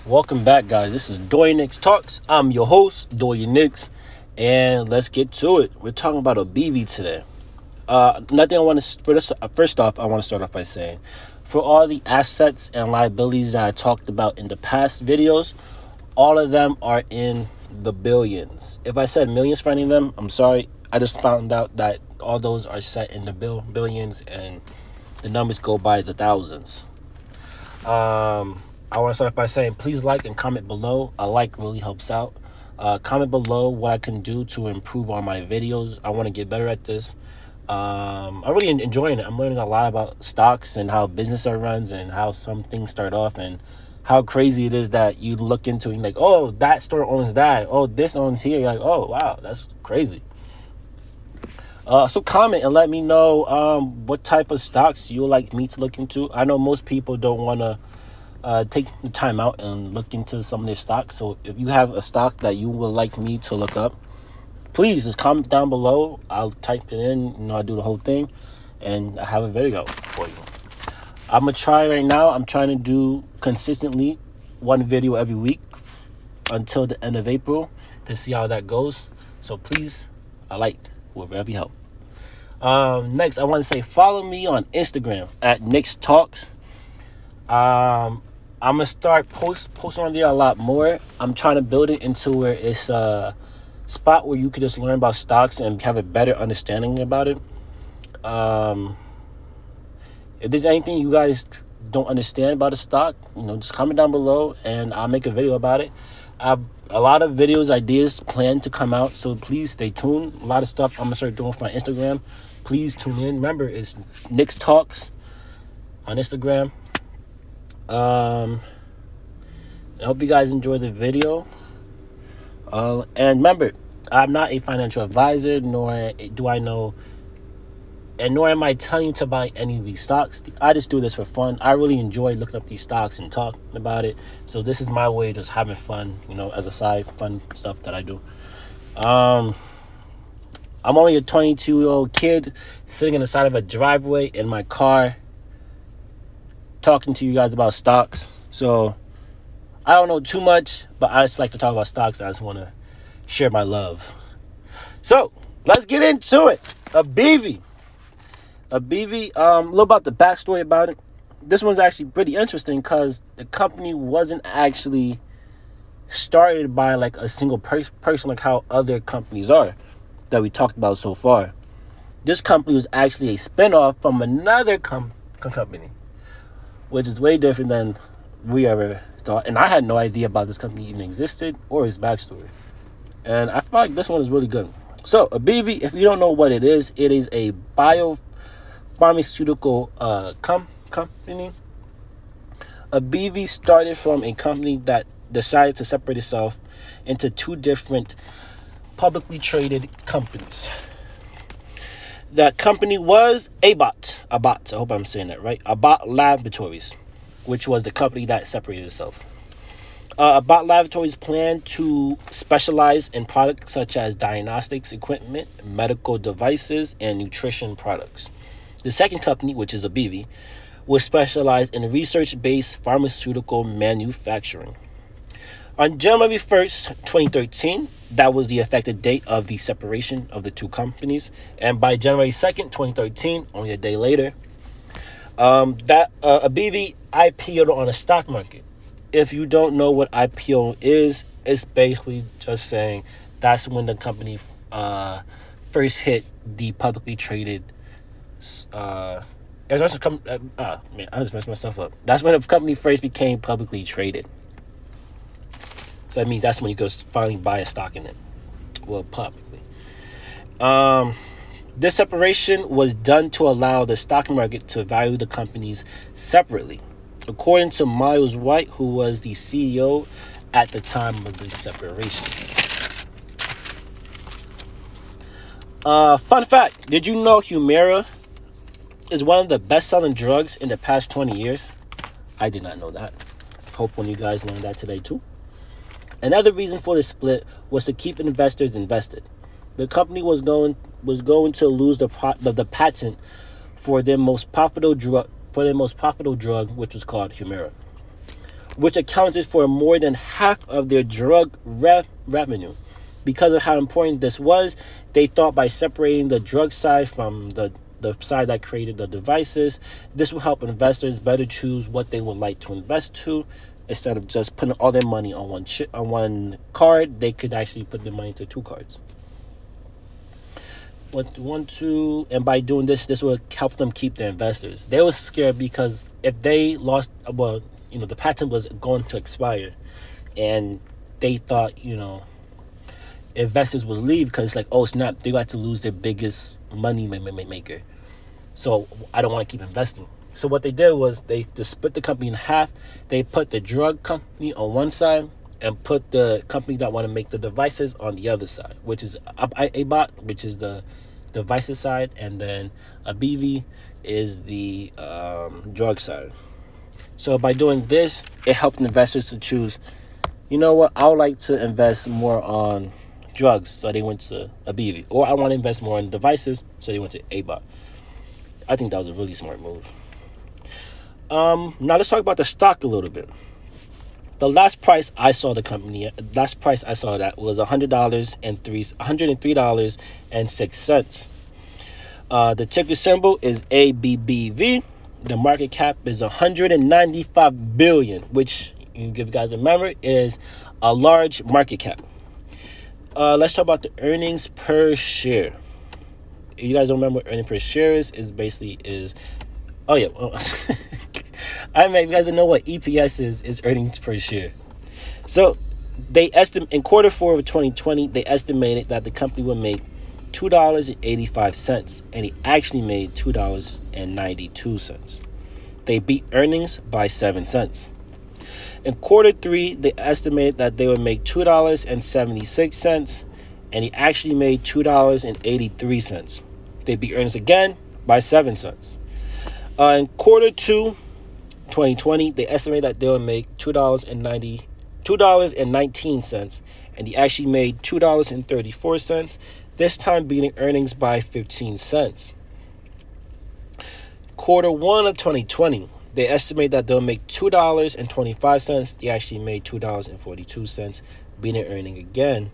Welcome back, guys. This is Doyennix Talks. I'm your host, Doyennix, and let's get to it. We're talking about ABBVIE today. Nothing I want to first off, I want to start off by saying, for all the assets and liabilities that I talked about in the past videos, all of them are in the billions. If I said millions for any of them, I'm sorry. I just found out that all those are set in the billions, and the numbers go by the thousands. I want to start off by saying, please like and comment below. A like really helps out. Comment below what I can do to improve on my videos. I want to get better at this. I'm really enjoying it. I'm learning a lot about stocks and how business runs and how some things start off and how crazy it is that you look into and like, oh, that store owns that. Oh, this owns here. You're like, oh, wow, that's crazy. So comment and let me know what type of stocks you would like me to look into. I know most people don't want to take the time out and look into some of their stocks. So if you have a stock that you would like me to look up, please just comment down below. I'll type it in, I'll do the whole thing, and I have a video for you. I'm gonna try right now. I'm trying to do consistently one video every week until the end of April to see how that goes. So please, I like wherever you help. Next, I want to say follow me on Instagram at Nix Talks. I'm gonna start posting on there a lot more. I'm trying to build it into where it's a spot where you could just learn about stocks and have a better understanding about it. If there's anything you guys don't understand about a stock, just comment down below and I'll make a video about it. I have a lot of videos, ideas planned to come out, so please stay tuned. A lot of stuff I'm gonna start doing with my Instagram. Please tune in. Remember, it's Nix Talks on Instagram. I hope you guys enjoy the video. And remember, I'm not a financial advisor, nor do I know, and nor am I telling you to buy any of these stocks. I just do this for fun. I really enjoy looking up these stocks and talking about it. So this is my way of just having fun, as a side fun stuff that I do. I'm only a 22-year-old kid sitting in the side of a driveway in my car talking to you guys about stocks. So I don't know too much, but I just like to talk about stocks. I just want to share my love. So let's get into it. ABBVIE, a little about the backstory about it. This one's actually pretty interesting because the company wasn't actually started by like a single person like how other companies are that we talked about so far. This company was actually a spinoff from another company, which is way different than we ever thought. And I had no idea about this company even existed or its backstory. And I feel like this one is really good. So ABBVIE, if you don't know what it is a biopharmaceutical company. ABBVIE started from a company that decided to separate itself into two different publicly traded companies. That company was ABBOTT. I hope I'm saying that right. ABBOTT Laboratories, which was the company that separated itself. ABBOTT Laboratories planned to specialize in products such as diagnostics equipment, medical devices, and nutrition products. The second company, which is ABBVIE, was specialized in research-based pharmaceutical manufacturing. On January 1st, 2013, that was the effective date of the separation of the two companies. And by January 2nd, 2013, only a day later, ABBVIE IPO'd on the stock market. If you don't know what IPO is, it's basically just saying that's when the company first hit the publicly traded. I just messed myself up. That's when the company first became publicly traded. So that means that's when you go finally buy a stock in it. Well, publicly. This separation was done to allow the stock market to value the companies separately. According to Miles White, who was the CEO at the time of the separation. Fun fact, did you know HUMIRA is one of the best-selling drugs in the past 20 years? I did not know that. Hope one of you guys learned that today too. Another reason for the split was to keep investors invested. The company was going to lose the patent for their most profitable drug, which was called HUMIRA. which accounted for more than half of their drug revenue. Because of how important this was, they thought by separating the drug side from the side that created the devices, this will help investors better choose what they would like to invest to. Instead of just putting all their money on one card, they could actually put their money into 2 cards. And by doing this will help them keep their investors. They were scared because if they lost, the patent was going to expire, and they thought, investors would leave because it's like, oh snap, they got to lose their biggest money maker. So I don't want to keep investing. So what they did was they just split the company in half. They put the drug company on one side and put the company that want to make the devices on the other side, which is ABBOTT, which is the devices side, and then ABBVIE is the drug side. So by doing this, it helped investors to choose, you know what, I would like to invest more on drugs, so they went to ABBVIE. Or I want to invest more in devices, so they went to ABBOTT. I think that was a really smart move. Now let's talk about the stock a little bit. The last price I saw that was $103.06. The ticker symbol is ABBV. The market cap is 195 billion, which, you give you guys remember, is a large market cap. Let's talk about the earnings per share. If you guys don't remember what earnings per share is oh yeah, I mean, you guys don't know what EPS is earnings per share. So they estimate in quarter 4 of 2020, they estimated that the company would make $2.85, and he actually made $2.92. They beat earnings by 7 cents. In quarter 3, they estimated that they would make $2.76, and he actually made $2.83. They beat earnings again by 7 cents. In quarter 2, 2020, they estimated that they would make $2.19, and he actually made $2.34. This time beating earnings by 15 cents. Quarter 1 of 2020, they estimate that they'll make $2.25. They actually made $2.42, beating earning again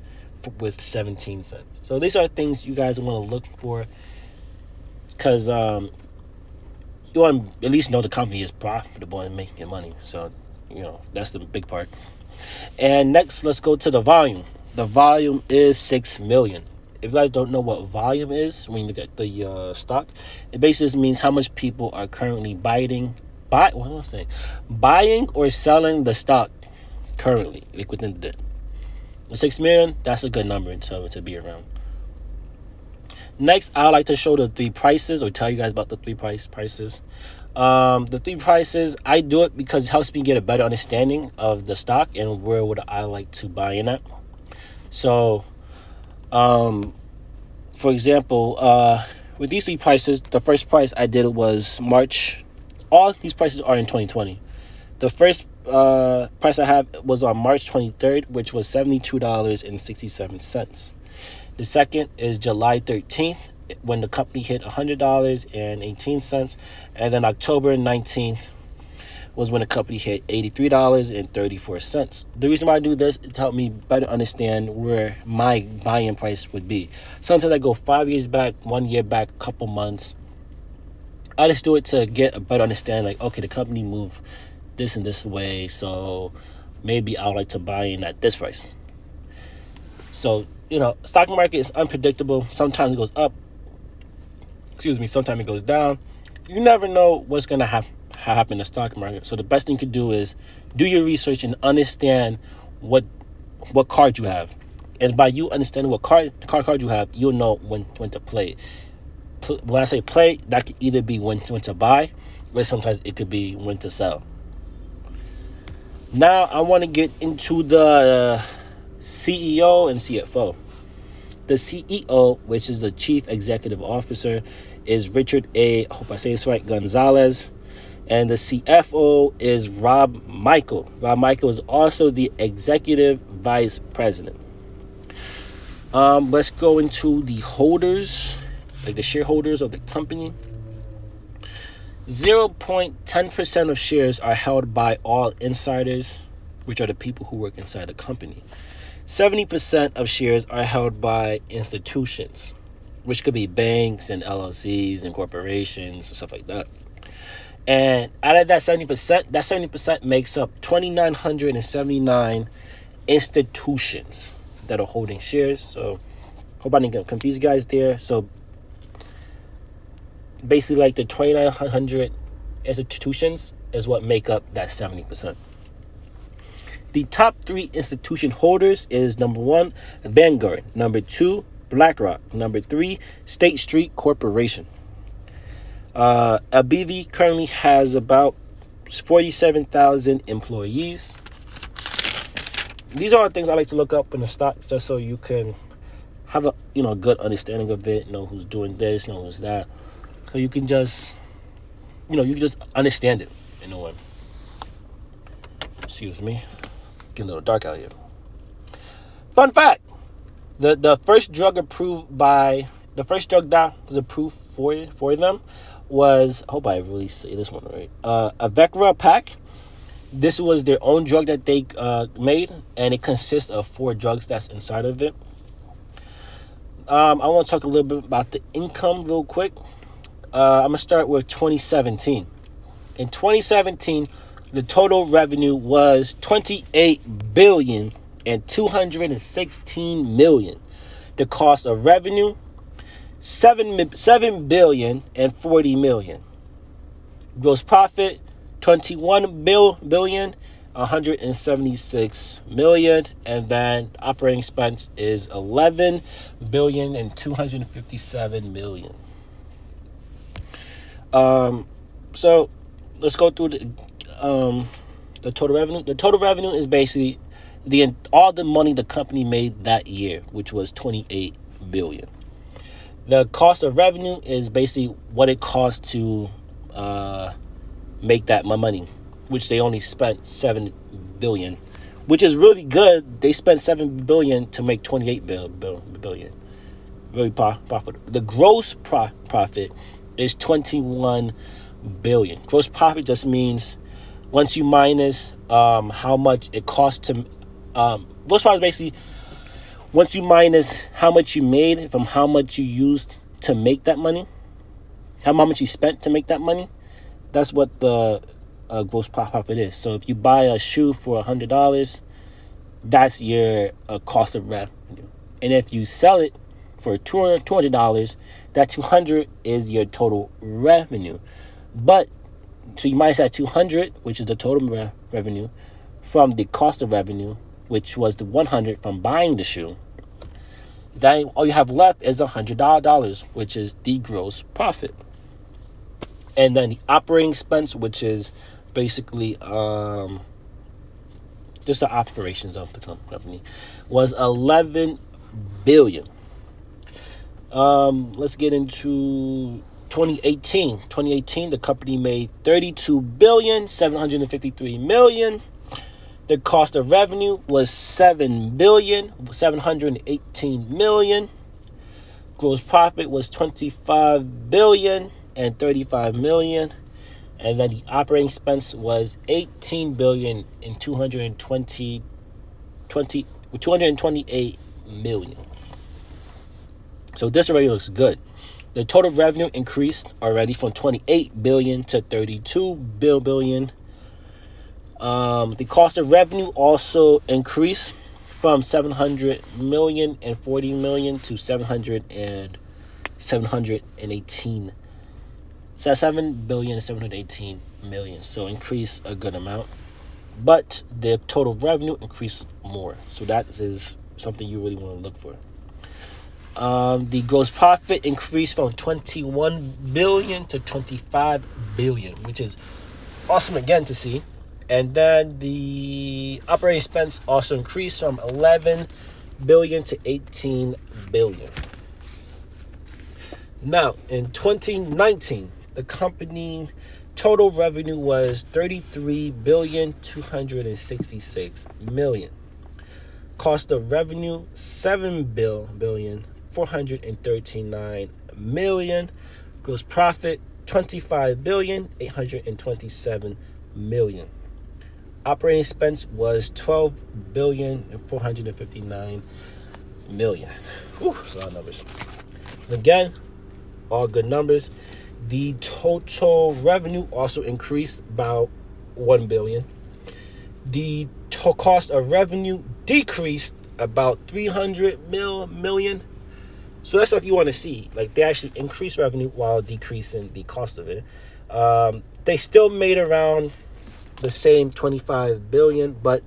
with 17 cents. So these are things you guys want to look for, because you want to at least know the company is profitable and making money. So, that's the big part. And next, let's go to the volume. The volume is 6 million. If you guys don't know what volume is, when you look at the stock, it basically means how much people are currently buying or selling the stock currently, like within the day. 6 million, that's a good number to be around. Next, I would like to show the 3 prices, or tell you guys about the 3 prices. The 3 prices, I do it because it helps me get a better understanding of the stock and where would I like to buy in at. So, for example, with these 3 prices, the first price I did was March. All these prices are in 2020. The first price I have was on March 23rd, which was $72.67. The second is July 13th, when the company hit $100.18. And then October 19th was when the company hit $83.34. The reason why I do this is to help me better understand where my buy-in price would be. Sometimes I go 5 years back, 1 year back, a couple months. I just do it to get a better understanding, like, okay, the company moved this and this way, so maybe I would like to buy in at this price. So, stock market is unpredictable. Sometimes it goes up. Sometimes it goes down. You never know what's going to happen in the stock market. So the best thing you can do is do your research and understand what card you have. And by you understanding what card you have, you'll know when to play. When I say play, that could either be when to buy, or sometimes it could be when to sell. Now I want to get into the CEO and CFO. The CEO, which is the Chief Executive Officer, is Richard A. I hope I say this right, Gonzalez. And the CFO is Rob Michael. Rob Michael is also the Executive Vice President. Let's go into the holders, like the shareholders of the company. 0.10% of shares are held by all insiders, which are the people who work inside the company. 70% of shares are held by institutions, which could be banks and LLCs and corporations and stuff like that. And out of that 70% makes up 2,979 institutions that are holding shares. So hope I didn't confuse you guys there. So basically, like, the 2,900 institutions is what make up that 70%. The top 3 institution holders is number 1, Vanguard, number 2, BlackRock, number 3, State Street Corporation. ABBVIE currently has about 47,000 employees. These are all things I like to look up in the stocks, just so you can have a good understanding of it, know who's doing this, know who's that, so you can just you can just understand it in a way. Excuse me, getting a little dark out here. Fun fact: the first drug that was approved for them was, I hope I really say this one right, Avecra Pack. This was their own drug that they made, and it consists of 4 drugs that's inside of it. I want to talk a little bit about the income real quick. I'm gonna start with 2017. In 2017, the total revenue was $28,216,000,000. The cost of revenue, $7,040,000,000. Gross profit, $21,176,000,000, and then operating expense is $11,257,000,000. So let's go through the total revenue. The total revenue is basically all the money the company made that year, which was $28 billion. The cost of revenue is basically what it costs to make that money, which they only spent $7 billion, which is really good. They spent $7 billion to make $28 billion. Very profitable. The gross profit is $21 billion. Gross profit just means once you minus how much it costs to gross profit is basically once you minus how much you made from how much you used to make that money, how much you spent to make that money. That's what the gross profit is. So if you buy a shoe for $100, that's your cost of revenue. And if you sell it for $200, that $200 is your total revenue. But so you minus that $200, which is the total revenue, from the cost of revenue, which was the $100 from buying the shoe. Then all you have left is $100, which is the gross profit. And then the operating expense, which is basically just the operations of the company, was $11 billion. Let's get into 2018. 2018, the company made $32,753,000,000. The cost of revenue was $7,718,000,000. Gross profit was $25,035,000,000. And then the operating expense was $18,228,000,000. So this already looks good. The total revenue increased already from $28 billion to $32 billion. The cost of revenue also increased from $700 million and $40 million to $718 million. So increase a good amount, but the total revenue increased more. So that is something you really want to look for. The gross profit increased from $21 billion to $25 billion, which is awesome again to see. And then the operating expense also increased from $11 billion to $18 billion. Now, in 2019, the company total revenue was $33,266,000,000. Cost of revenue, $7,439,000,000. Gross profit, $25,827,000,000. Operating expense was $12,459,000,000. Whew, that's a lot of numbers. Again, all good numbers. The total revenue also increased about $1 billion. The cost of revenue decreased about 300 million. So that's stuff you want to see. Like, they actually increased revenue while decreasing the cost of it. They still made around the same 25 billion, but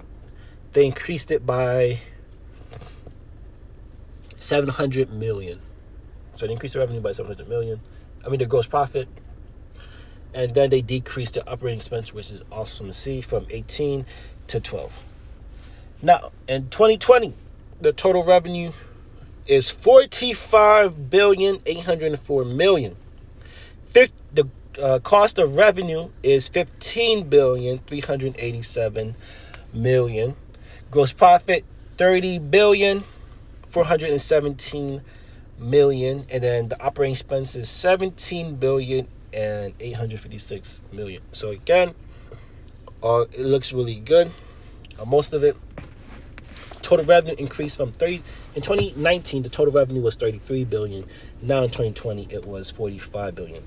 they increased it by 700 million. So they increased the revenue by 700 million. I mean, the gross profit. And then they decreased the operating expense, which is awesome to see, from 18 to 12. Now, in 2020, the total revenue is $45,804,000,000. The cost of revenue is $15,387,000,000. Gross profit, $30,417,000,000. And then the operating expenses, $17,856,000,000. So again, it looks really good. Most of it. Total revenue increased from 30 in 2019. The total revenue was 33 billion. Now in 2020, it was 45 billion.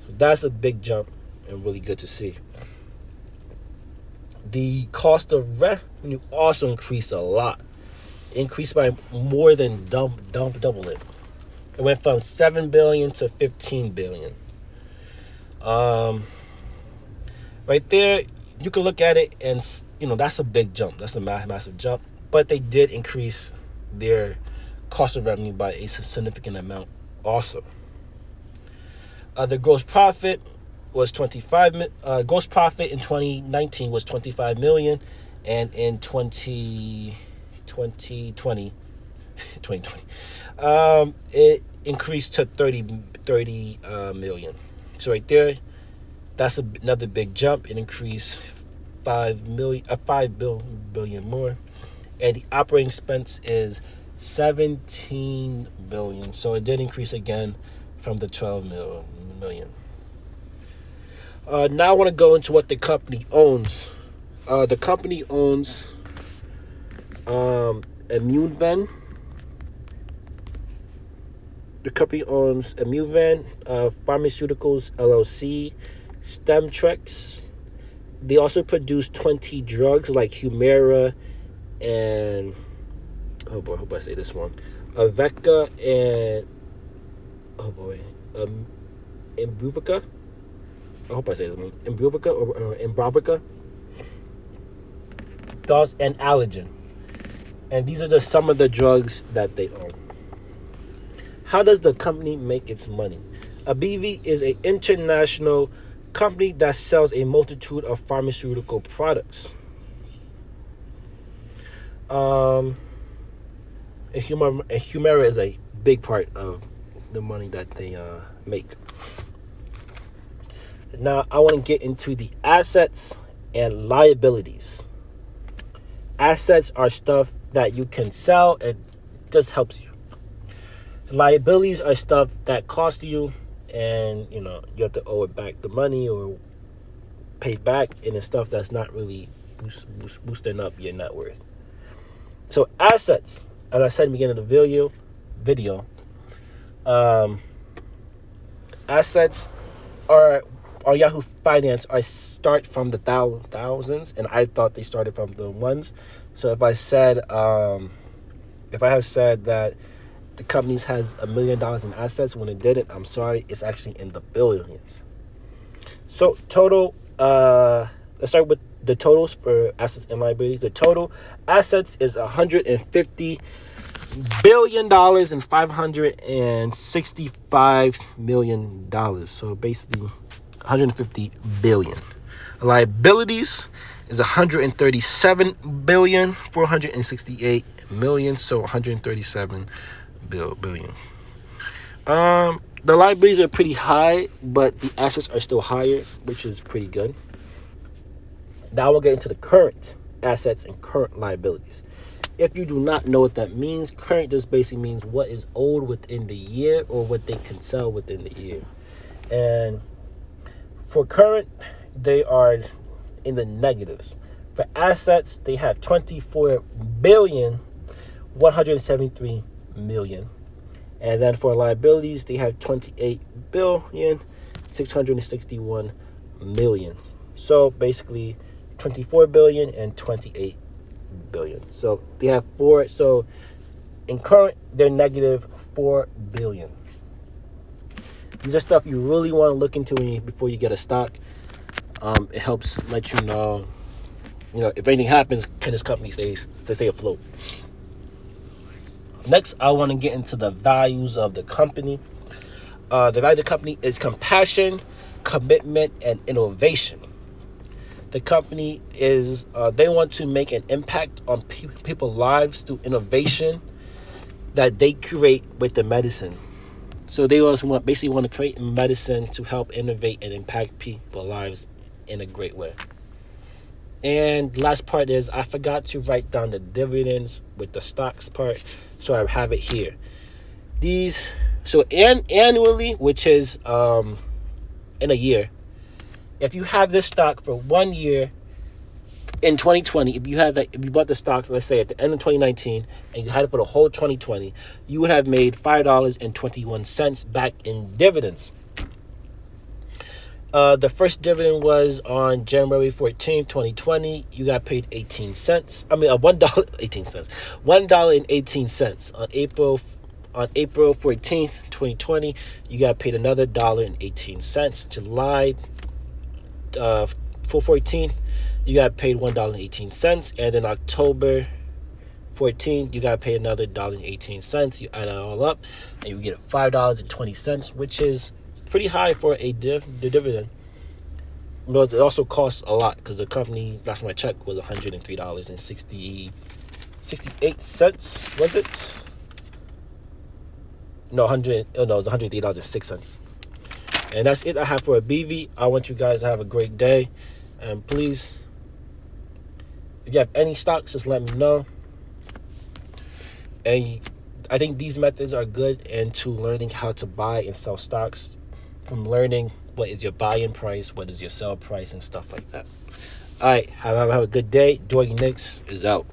So that's a big jump and really good to see. The cost of revenue also increased a lot. Increased by more than double it. It went from 7 billion to 15 billion. Right there, you can look at it and, that's a big jump. That's a massive jump. But they did increase their cost of revenue by a significant amount also. The gross profit was 25. Gross profit in 2019 was 25 million, and in 2020, it increased to 30 million. So right there, that's another big jump. It increased 5 billion more. And the operating expense is 17 billion. So it did increase again from the 12 million. Now I want to go into what the company owns. The company owns Immunovant. The company owns Immunovant, Pharmaceuticals LLC, Stemtrex. They also produce 20 drugs like HUMIRA and I hope I say this one, Avecca and Imbruvica. I hope I say this one, Imbruvica or Imbruvica. And Allergen. And these are just some of the drugs that they own. How does the company make its money? ABBVIE is an international company that sells a multitude of pharmaceutical products. HUMIRA is a big part of the money that they make. Now, I want to get into the assets and liabilities. Assets are stuff that you can sell and just helps you. Liabilities are stuff that cost you, and you have to owe it back the money or pay it back, and it's stuff that's not really boosting up your net worth. So assets, as I said in the beginning of the video, assets are on Yahoo Finance start from the thousands, and I thought they started from the ones. So if I have said that the company has $1 million in assets when it didn't, I'm sorry, it's actually in the billions. So total, let's start with the totals for assets and liabilities. The total assets is $150 billion and $565 million. So basically 150 billion. Liabilities is 137 billion 468 million. So 137 billion. The liabilities are pretty high, but the assets are still higher, which is pretty good. Now we'll get into the current assets and current liabilities. If you do not know what that means, current just basically means what is owed within the year or what they can sell within the year. And For current, they are in the negatives. For assets, they have 24,173,000,000. And then for liabilities, they have 28,661,000,000. So basically 24 billion and 28 billion. So they have four. So in current, they're negative 4 billion. These are stuff you really want to look into before you get a stock. It helps let you know, if anything happens, can this company stay afloat? Next, I want to get into the values of the company. The value of the company is compassion, commitment, and innovation. The company is, they want to make an impact on people's lives through innovation that they create with the medicine. So they also basically want to create medicine to help innovate and impact people's lives in a great way. And last part is, I forgot to write down the dividends with the stocks part, so I have it here. Annually, which is in a year, if you have this stock for 1 year in 2020, if you bought the stock, let's say at the end of 2019, and you had it for the whole 2020, you would have made $5.21 back in dividends. The first dividend was on January 14th, 2020. You got paid 18 cents. I mean, $1.18. $1.18 on April 14th, 2020. You got paid another $1.18. July 14th, you got paid $1.18, and then October 14th, you got paid another $1.18. You add it all up, and you get $5.20, which is pretty high for the dividend. But it also costs a lot because the company, last time I checked, was $103.68. Was it? No, it was $103.06. And that's it I have for ABBVIE. I want you guys to have a great day. And please, if you have any stocks, just let me know. And I think these methods are good into learning how to buy and sell stocks, from learning what is your buy-in price, what is your sell price, and stuff like that. All right, have a good day. Doyennix is out.